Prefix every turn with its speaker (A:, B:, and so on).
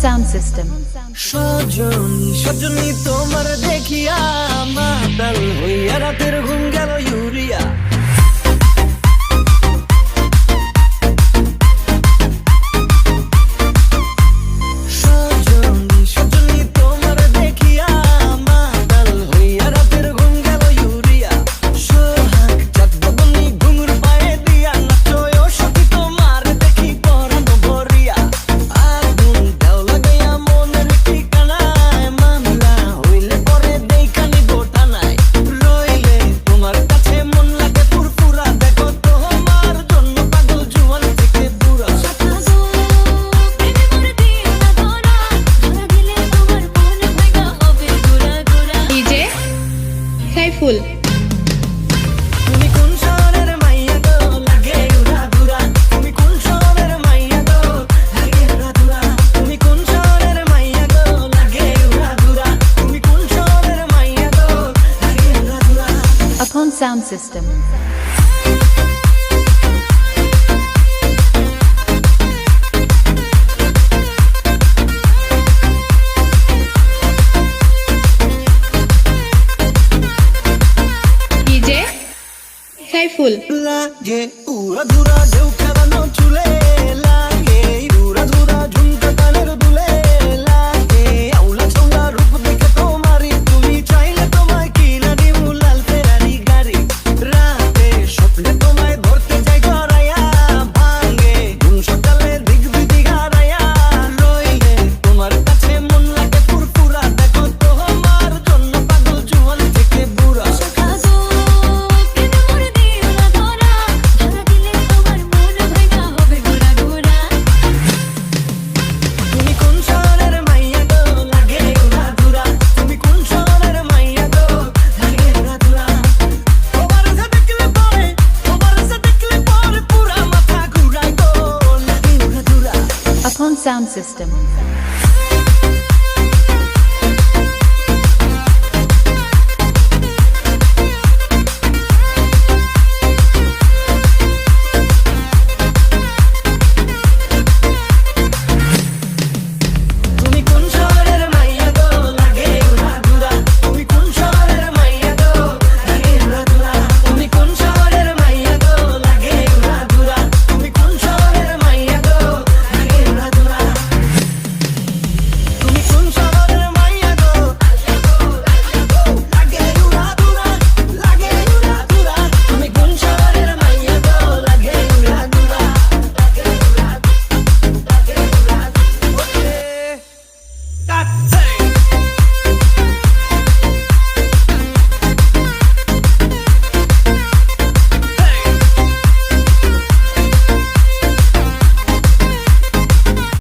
A: Sound System.
B: Sajani Sajani তোমার দেখিয়া মাতাল হইয়া রাতের ঘুম গেল ইউরিয়া। সজনী সজনী তোমার দেখিয়া মাতাল হইয়া রাতের ঘুম গেল ইউরিয়া। সোহাগ চাঁদ বদনী ঘুঙুর পায়ে দিয়া নাচো ও সখী তোমার দেখি পরানো ভরিয়া। আগুন দাও লাগাইয়া মনের ঠিকানায় মামলা হইলে পরে দেইখানি গোটানায়। রইলে তোমার কাছে মন লাগে ফুরফুরা দেখো তোমার জন্য পাগল জুয়ান থেকে বুড়া।
A: DJ Saiful.
B: তুমি কোন শহরের মাইয়া গো লাগে উড়া ধুরা। তুমি কোন শহরের মাইয়া গো লাগে উড়া ধুরা। তুমি কোন শহরের মাইয়া গো লাগে উড়া ধুরা। তুমি কোন শহরের মাইয়া গো লাগে উড়া ধুরা।
A: Upon Sound System. DJ Saiful.
B: লাগে উড়া ধুরা ঢেউ খেলানো চুলে। লাগে উড়া ধুরা ঝুমকা কানের দুলে। লাগে আউলা ছোলা রূপ দেখে তোমারই তুমি চাইলে তোমায় কিনা দিমু লাল ফেরারি গাড়ি। রাতে স্বপ্নে তোমায় ধরতে যাই গড়াইয়া। ভাঙে ঘুম সকালে দিক দিক হারাইয়া। রইলে তোমার কাছে মন লাগে ফুরফুরা দেখো তোমার জন্য পাগল জুয়ান থেকে বুড়া। তুমি কোন শহরের মাইয়া গো লাগে উড়া ধুরা। তুমি কোন শহরের মাইয়া গো লাগে উড়া ধুরা। তোমার দেখলে পরে পুরা মাথা ঘুরাই গো লাগে উড়া ধুরা।
A: Upon Sound System.